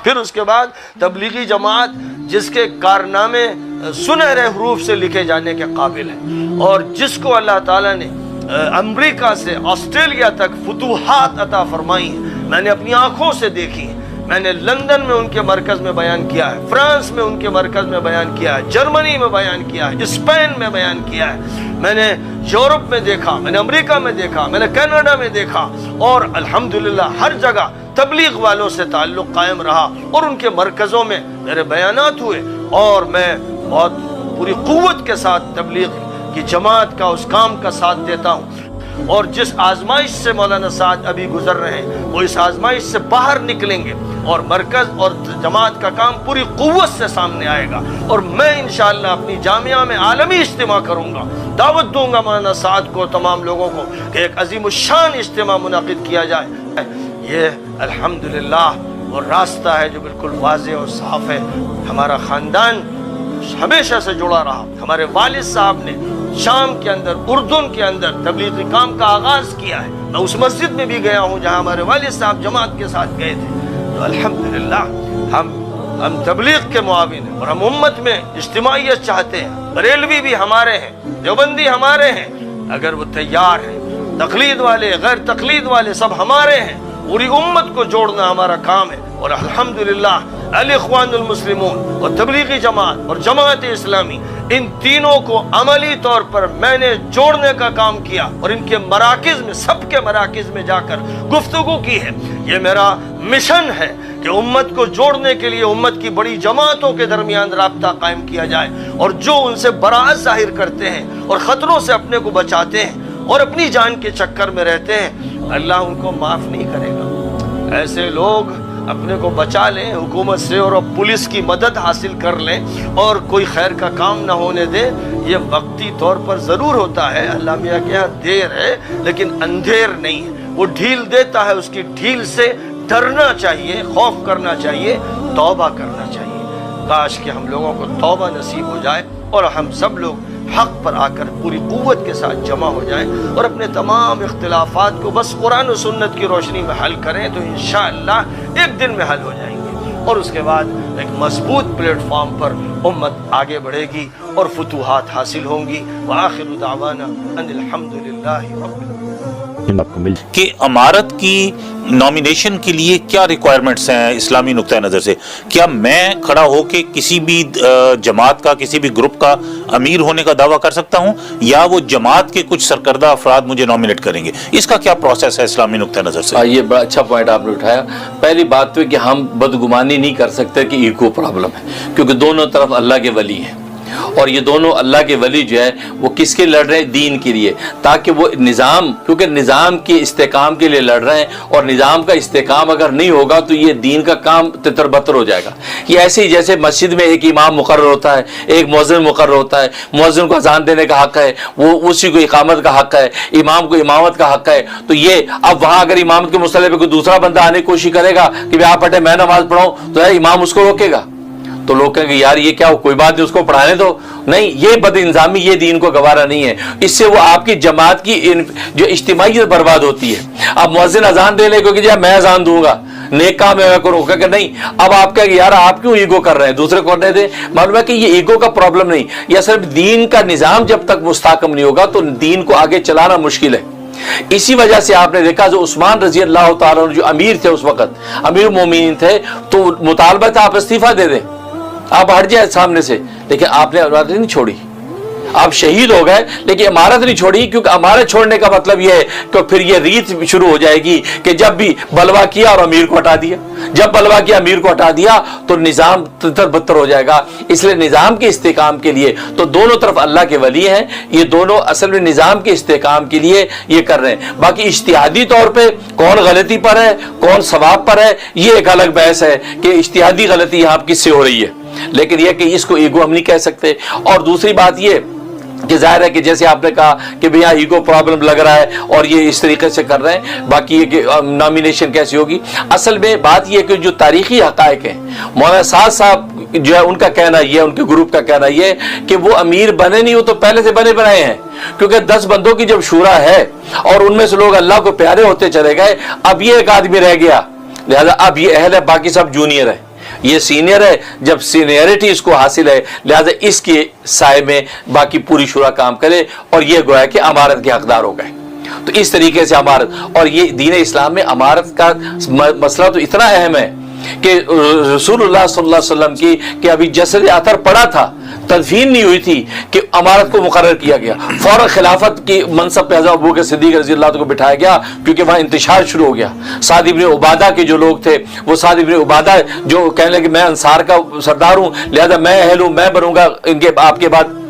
پھر اس کے بعد تبلیغی جماعت جس کے کارنامے سنہرے حروف سے لکھے جانے کے قابل ہے، اور جس کو اللہ تعالیٰ نے امریکہ سے آسٹریلیا تک فتوحات عطا فرمائی ہیں، میں نے اپنی آنکھوں سے دیکھی ہیں۔ میں نے لندن میں ان کے مرکز میں بیان کیا ہے، فرانس میں ان کے مرکز میں بیان کیا ہے، جرمنی میں بیان کیا ہے، اسپین میں بیان کیا ہے، میں نے یورپ میں دیکھا، میں نے امریکہ میں دیکھا، میں نے کینیڈا میں دیکھا، اور الحمدللہ ہر جگہ تبلیغ والوں سے تعلق قائم رہا اور ان کے مرکزوں میں میرے بیانات ہوئے، اور میں بہت پوری قوت کے ساتھ تبلیغ کی جماعت کا اس کام کا ساتھ دیتا ہوں۔ اور جس آزمائش سے مولانا سعد ابھی گزر رہے ہیں، وہ اس آزمائش سے باہر نکلیں گے اور مرکز اور جماعت کا کام پوری قوت سے سامنے آئے گا، اور میں انشاءاللہ اپنی جامعہ میں عالمی اجتماع کروں گا، دعوت دوں گا مولانا سعد کو، تمام لوگوں کو، کہ ایک عظیم الشان اجتماع منعقد کیا جائے۔ یہ الحمدللہ وہ راستہ ہے جو بالکل واضح اور صاف ہے۔ ہمارا خاندان ہمیشہ سے جڑا رہا، ہمارے والد صاحب نے شام کے اندر، اردن کے اندر تبلیغی کام کا آغاز کیا ہے۔ میں اس مسجد میں بھی گیا ہوں جہاں ہمارے والد صاحب جماعت کے ساتھ گئے تھے۔ تو الحمدللہ ہم تبلیغ کے معاون ہیں، اور ہم امت میں اجتماعیت چاہتے ہیں۔ بریلوی بھی ہمارے ہیں، دیوبندی ہمارے ہیں، اگر وہ تیار ہیں، تقلید والے، غیر تقلید والے سب ہمارے ہیں۔ پوری امت کو جوڑنا ہمارا کام ہے، اور الحمدللہ الاخوان المسلمون اور تبلیغی جماعت اور جماعت اسلامی، ان تینوں کو عملی طور پر میں نے جوڑنے کا کام کیا، اور ان کے مراکز میں، سب کے مراکز میں جا کر گفتگو کی ہے۔ یہ میرا مشن ہے کہ امت کو جوڑنے کے لیے امت کی بڑی جماعتوں کے درمیان رابطہ قائم کیا جائے، اور جو ان سے براعت ظاہر کرتے ہیں اور خطروں سے اپنے کو بچاتے ہیں اور اپنی جان کے چکر میں رہتے ہیں، اللہ ان کو معاف نہیں کرے گا۔ ایسے لوگ اپنے کو بچا لیں حکومت سے اور پولیس کی مدد حاصل کر لیں اور کوئی خیر کا کام نہ ہونے دیں، یہ وقتی طور پر ضرور ہوتا ہے، اللہ میاں کے یہاں دیر ہے لیکن اندھیر نہیں ہے۔ وہ ڈھیل دیتا ہے، اس کی ڈھیل سے ڈرنا چاہیے، خوف کرنا چاہیے، توبہ کرنا چاہیے۔ کاش کہ ہم لوگوں کو توبہ نصیب ہو جائے اور ہم سب لوگ حق پر آ کر پوری قوت کے ساتھ جمع ہو جائیں اور اپنے تمام اختلافات کو بس قرآن و سنت کی روشنی میں حل کریں، تو انشاءاللہ ایک دن میں حل ہو جائیں گے، اور اس کے بعد ایک مضبوط پلیٹ فارم پر امت آگے بڑھے گی اور فتوحات حاصل ہوں گی۔ وآخر دعوانا ان الحمدللہ رب العالمین۔ کہ امارت کی نامینیشن کے لیے کیا ریکوائرمنٹس ہیں اسلامی نقطہ نظر سے؟ کیا میں کھڑا ہو کے کسی بھی جماعت کا، کسی بھی گروپ کا امیر ہونے کا دعویٰ کر سکتا ہوں، یا وہ جماعت کے کچھ سرکردہ افراد مجھے نامینیٹ کریں گے؟ اس کا کیا پروسیس ہے اسلامی نقطہ نظر سے؟ یہ بڑا اچھا پوائنٹ آپ نے اٹھایا۔ پہلی بات تو ہے کہ ہم بدگمانی نہیں کر سکتے کہ ایگو پرابلم ہے، کیونکہ دونوں طرف اللہ کے ولی ہیں، اور یہ دونوں اللہ کے ولی جو ہے وہ کس کے لڑ رہے ہیں؟ دین کے لیے، تاکہ وہ نظام، کیونکہ نظام کے استحکام کے لیے لڑ رہے ہیں، اور نظام کا استحکام اگر نہیں ہوگا تو یہ دین کا کام تتر بتر ہو جائے گا۔ یہ ایسے ہی جیسے مسجد میں ایک امام مقرر ہوتا ہے، ایک مؤذن مقرر ہوتا ہے، مؤذن کو اذان دینے کا حق ہے، وہ اسی کو اقامت کا حق ہے، امام کو امامت کا حق ہے، تو یہ اب وہاں اگر امامت کے مسئلے پہ کوئی دوسرا بندہ آنے کی کوشش کرے گا کہ آپ پڑھے میں نماز پڑھاؤں، تو امام اس کو روکے گا، تو لوگ کہیں گے یار یہ کیا، کوئی بات نہیں، اس کو پڑھانے دو۔ نہیں، یہ بد انظامی، یہ دین کو گوارا نہیں ہے۔ اس سے وہ آپ کی جماعت کی جو اجتماعیت برباد ہوتی ہے۔ اب مؤذن اذان دے لے کو کہ میں اذان دوں گا، نیک کام ہے میں کروں گا کہ نہیں، اب آپ کہیں گے یار آپ کیوں ایگو کر رہے ہیں، دوسرے کو کرنے دیں۔ معلوم ہے کہ یہ ایگو کا پرابلم نہیں، یہ صرف دین کا نظام جب تک مستحکم نہیں ہوگا تو دین کو آگے چلانا مشکل ہے۔ اسی وجہ سے آپ نے دیکھا جو عثمان رضی اللہ تعالیٰ جو امیر تھے، اس وقت امیر المومنین تھے، تو مطالبہ تھا آپ استعفیٰ دے دیں، آپ ہٹ جائیں سامنے سے، لیکن آپ نے امارت نہیں چھوڑی۔ آپ شہید ہو گئے لیکن امارت نہیں چھوڑی، کیونکہ امارت چھوڑنے کا مطلب یہ ہے کہ پھر یہ ریت شروع ہو جائے گی کہ جب بھی بلوا کیا اور امیر کو ہٹا دیا، جب بلوا کیا امیر کو ہٹا دیا تو نظام تتر بتر ہو جائے گا۔ اس لیے نظام کے استحکام کے لیے تو دونوں طرف اللہ کے ولی ہیں، یہ دونوں اصل میں نظام کے استحکام کے لیے یہ کر رہے ہیں۔ باقی اجتہادی طور پہ کون غلطی پر ہے، کون ثواب پر ہے، یہ ایک الگ بحث ہے کہ اجتہادی غلطی یہاں کس سے ہو رہی ہے، لیکن یہ کہ اس کو ایگو ہم نہیں کہہ سکتے۔ اور دوسری بات یہ کہ ظاہر ہے کہ جیسے آپ نے کہا کہ بھئی یہاں ایگو پرابلم لگ رہا ہے اور یہ اس طریقے سے کر رہے ہیں، باقی یہ کہ نامینیشن کیسی ہوگی، اصل میں بات یہ کہ جو تاریخی حقائق ہیں، مولانا سعد صاحب جو ہے ان کا کہنا یہ، ان کے گروپ کا کہنا یہ کہ وہ امیر بنے نہیں، وہ تو پہلے سے بنے بنائے ہیں، کیونکہ 10 بندوں کی جب شورا ہے اور ان میں سے لوگ اللہ کو پیارے ہوتے چلے گئے، اب یہ ایک آدمی رہ گیا، لہذا اب یہ اہل ہے، باقی سب جونیئر ہے۔ یہ سینئر ہے, جب سینئرٹی اس کو حاصل ہے لہذا اس کے سائے میں باقی پوری شورا کام کرے, اور یہ گویا کہ امارت کے حقدار ہو گئے. تو اس طریقے سے امارت, اور یہ دین اسلام میں امارت کا مسئلہ تو اتنا اہم ہے کہ رسول اللہ صلی اللہ علیہ وسلم کی کہ ابھی جسد اطہر پڑا تھا, تدفین نہیں ہوئی تھی کہ امارت کو مقرر کیا گیا, فوراً خلافت کی منصب پہ حضرت ابوبکر صدیق رضی اللہ عنہ کو بٹھایا گیا, کیونکہ وہاں انتشار شروع ہو گیا. سعد ابن عبادہ کے جو لوگ تھے, وہ سعد ابن عبادہ جو کہنے لگے میں انصار کا سردار ہوں لہذا میں اہل ہوں, میں بنوں گا ان کے آپ کے بعد.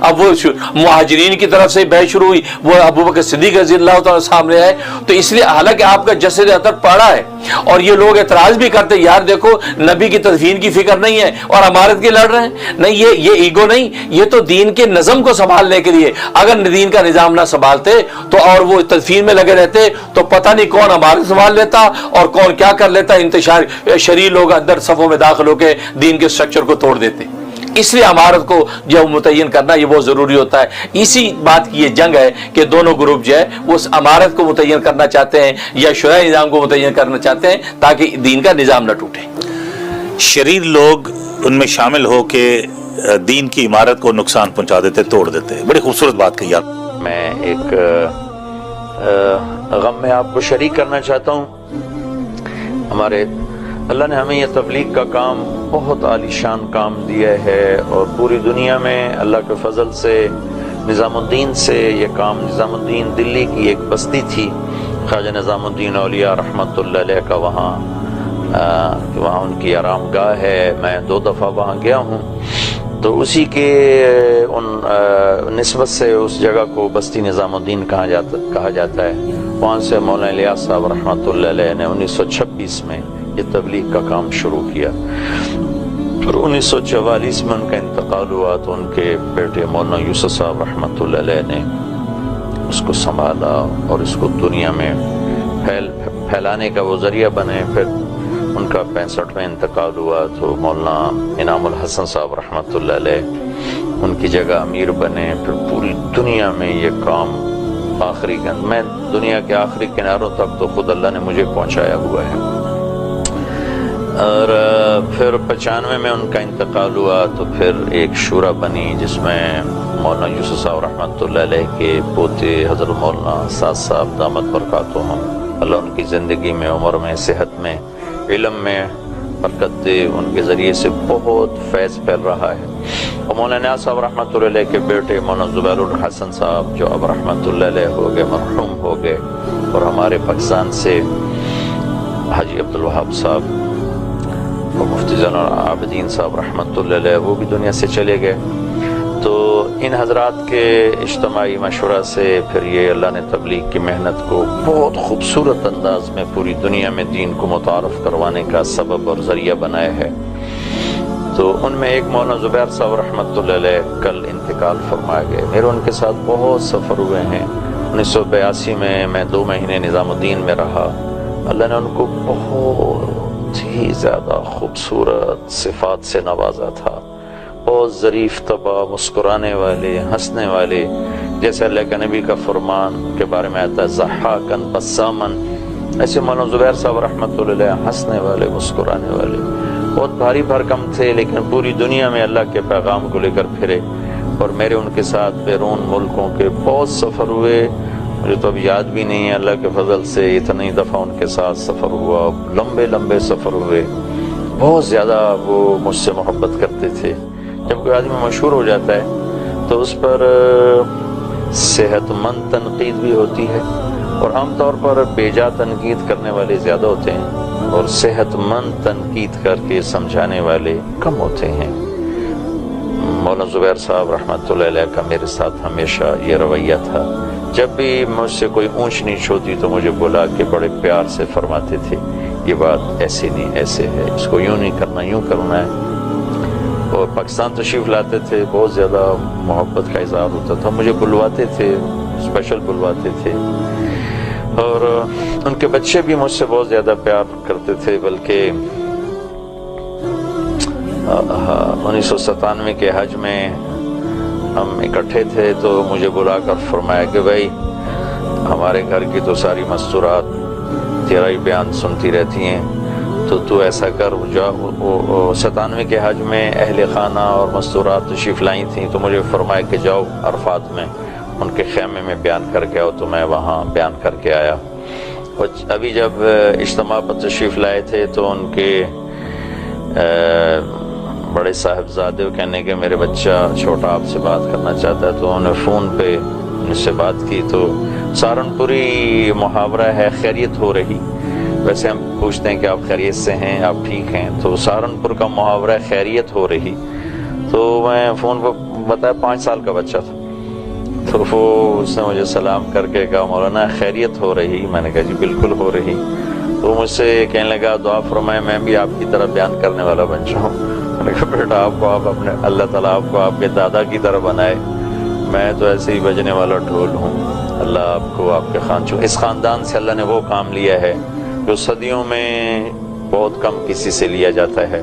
اب وہ مہاجرین کی طرف سے بحث شروع ہوئی, وہ ابوبکر صدیق رضی اللہ تعالیٰ سامنے آئے. تو اس لیے حالانکہ آپ کا جسد اطہر پڑا ہے, اور یہ لوگ اعتراض بھی کرتے یار دیکھو نبی کی تدفین کی فکر نہیں ہے اور امارت کی لڑ رہے ہیں. نہیں, یہ ایگو نہیں, یہ تو دین کے نظم کو سنبھالنے کے لیے. اگر دین کا نظام نہ سنبھالتے تو اور وہ تدفین میں لگے رہتے تو پتہ نہیں کون امارت سنبھال لیتا اور کون کیا کر لیتا. انتشار شرعی لوگ اندر صفوں میں داخل ہو کے دین کے سٹرکچر کو توڑ دیتے. اس لیے امارت کو جو متعین کرنا یہ بہت ضروری ہوتا ہے. اسی بات کی یہ جنگ ہے کہ دونوں گروپ جو ہے وہ اس امارت کو متعین کرنا چاہتے ہیں یا شرعی نظام کو متعین کرنا چاہتے ہیں تاکہ دین کا نظام نہ ٹوٹے. شریر لوگ ان میں شامل ہو کے دین کی عمارت کو نقصان پہنچا دیتے, توڑ دیتے. بڑی خوبصورت بات کہی آپ. میں ایک غم میں آپ کو شریک کرنا چاہتا ہوں. ہمارے اللہ نے ہمیں یہ تبلیغ کا کام بہت عالی شان کام دیا ہے, اور پوری دنیا میں اللہ کے فضل سے نظام الدین سے یہ کام, نظام الدین دلی کی ایک بستی تھی خواجہ نظام الدین اولیاء رحمۃ اللہ علیہ کا, وہاں ان کی آرام گاہ ہے. میں 2 دفعہ وہاں گیا ہوں. تو اسی کے ان نسبت سے اس جگہ کو بستی نظام الدین کہا جاتا ہے. وہاں سے مولانا الیاس صاحب رحمۃ اللہ علیہ نے 1926 میں یہ تبلیغ کا کام شروع کیا. پھر 1944 میں ان کا انتقال ہوا تو ان کے بیٹے مولانا یوسف صاحب رحمۃ اللہ علیہ نے اس کو سنبھالا اور اس کو دنیا میں پھیلانے کا وہ ذریعہ بنے. پھر ان کا 65 میں انتقال ہوا تو مولانا انعام الحسن صاحب رحمۃ اللہ علیہ ان کی جگہ امیر بنے. پھر پوری دنیا میں یہ کام میں دنیا کے آخری کناروں تک تو خود اللہ نے مجھے پہنچایا ہوا ہے. اور پھر 95 میں ان کا انتقال ہوا تو پھر ایک شورا بنی جس میں مولانا یوسف صاحب رحمۃ اللہ علیہ کے پوتے حضرت مولانا سعد صاحب دامت برکاتہم, اللہ ان کی زندگی میں, عمر میں, صحت میں, علم میں برکت دے. ان کے ذریعے سے بہت فیض پھیل رہا ہے. اور مولانا صاحب رحمۃ اللہ علیہ کے بیٹے مولانا زبیر الحسن صاحب جو اب رحمۃ اللہ علیہ ہو گئے, مرحوم ہو گئے. اور ہمارے پاکستان سے حاجی عبدالوہاب صاحب اور مفتی زین العابدین صاحب رحمۃ اللہ علیہ وہ بھی دنیا سے چلے گئے. تو ان حضرات کے اجتماعی مشورہ سے پھر یہ اللہ نے تبلیغ کی محنت کو بہت خوبصورت انداز میں پوری دنیا میں دین کو متعارف کروانے کا سبب اور ذریعہ بنایا ہے. تو ان میں ایک مولانا زبیر صاحب رحمۃ اللہ علیہ کل انتقال فرما گئے. میرے ان کے ساتھ بہت سفر ہوئے ہیں. 1982 میں 2 مہینے نظام الدین میں رہا. اللہ نے ان کو بہت ہی زیادہ خوبصورت صفات سے نوازا تھا. بہت ظریف طبع, مسکرانے والے, ہنسنے والے, جیسے اللہ کے نبی کا فرمان کے بارے میں آتا ہے ضحاکن بسامن, ایسے مولانا زبیر صاحب رحمۃ اللہ علیہ ہنسنے والے, مسکرانے والے. بہت بھاری بھرکم تھے لیکن پوری دنیا میں اللہ کے پیغام کو لے کر پھرے. اور میرے ان کے ساتھ بیرون ملکوں کے بہت سفر ہوئے, مجھے تو اب یاد بھی نہیں ہے. اللہ کے فضل سے اتنی دفعہ ان کے ساتھ سفر ہوا, لمبے لمبے سفر ہوئے. بہت زیادہ وہ مجھ سے محبت کرتے تھے. جب کوئی آدمی مشہور ہو جاتا ہے تو اس پر صحت مند تنقید بھی ہوتی ہے, اور عام طور پر بیجا تنقید کرنے والے زیادہ ہوتے ہیں اور صحت مند تنقید کر کے سمجھانے والے کم ہوتے ہیں. مولانا زبیر صاحب رحمۃ اللہ علیہ کا میرے ساتھ ہمیشہ یہ رویہ تھا. جب بھی مجھ سے کوئی اونچ نیچ ہوتی تو مجھے بلا کے بڑے پیار سے فرماتے تھے یہ بات ایسے نہیں ایسے ہے, اس کو یوں نہیں کرنا, یوں کرنا ہے. اور پاکستان تشریف لاتے تھے, بہت زیادہ محبت کا اظہار ہوتا تھا. مجھے بلواتے تھے, اسپیشل بلواتے تھے. اور ان کے بچے بھی مجھ سے بہت زیادہ پیار کرتے تھے. بلکہ 1997 کے حج میں ہم اکٹھے تھے تو مجھے بلا کر فرمایا کہ بھائی ہمارے گھر کی تو ساری مستورات تیرا ہی بیان سنتی رہتی ہیں, تو تو ایسا کر. جو 97 کے حج میں اہل خانہ اور مستورات تشریف لائی تھیں تو مجھے فرمایا کہ جاؤ عرفات میں ان کے خیمے میں بیان کر کے آؤ. تو میں وہاں بیان کر کے آیا. اور ابھی جب اجتماع پر تشریف لائے تھے تو ان کے بڑے صاحبزادے کہنے کہ میرے بچہ چھوٹا آپ سے بات کرنا چاہتا ہے. تو انہوں نے فون پہ ان سے بات کی. تو سہارنپوری محاورہ ہے خیریت ہو رہی. ویسے ہم پوچھتے ہیں کہ آپ خیریت سے ہیں, آپ ٹھیک ہیں, تو سہارنپور کا محاورہ ہے خیریت ہو رہی. تو میں فون پہ بتایا 5 سال کا بچہ تھا. تو وہ اس نے مجھے سلام کر کے کہا مولانا خیریت ہو رہی. میں نے کہا جی بالکل ہو رہی. تو مجھ سے کہنے لگا دعا فرمائے میں بھی آپ کی طرح بیان کرنے والا بن جاؤں. میں نے کہا بیٹا آپ کو آپ اپنے اللہ تعالیٰ آپ کو آپ کے دادا کی طرح بنائے, میں تو ایسے ہی بجنے والا ڈھول ہوں. اللہ آپ کو آپ کے اس خاندان سے اللہ نے وہ کام لیا ہے جو صدیوں میں بہت کم کسی سے لیا جاتا ہے.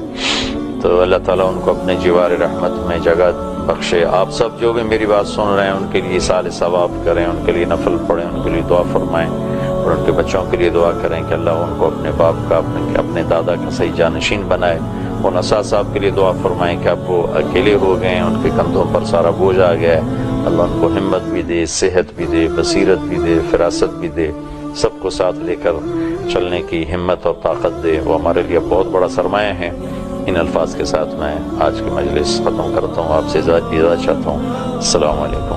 تو اللہ تعالیٰ ان کو اپنے جوار رحمت میں جگہ بخشے. آپ سب جو بھی میری بات سن رہے ہیں ان کے لیے ایصال ثواب کریں, ان کے لیے نفل پڑھیں, ان کے لیے دعا فرمائیں, اور ان کے بچوں کے لیے دعا کریں کہ اللہ ان کو اپنے باپ کا اپنے دادا کا صحیح جانشین بنائے. اور اساتذہ صاحب کے لیے دعا فرمائیں کہ اب وہ اکیلے ہو گئے ہیں, ان کے کندھوں پر سارا بوجھ آ گیا ہے. اللہ ان کو ہمت بھی دے, صحت بھی دے, بصیرت بھی دے, فراست بھی دے, سب کو ساتھ لے کر چلنے کی ہمت اور طاقت دے. وہ ہمارے لیے بہت بڑا سرمایہ ہیں. ان الفاظ کے ساتھ میں آج کی مجلس ختم کرتا ہوں. آپ سے اجازت چاہتا ہوں. السلام علیکم.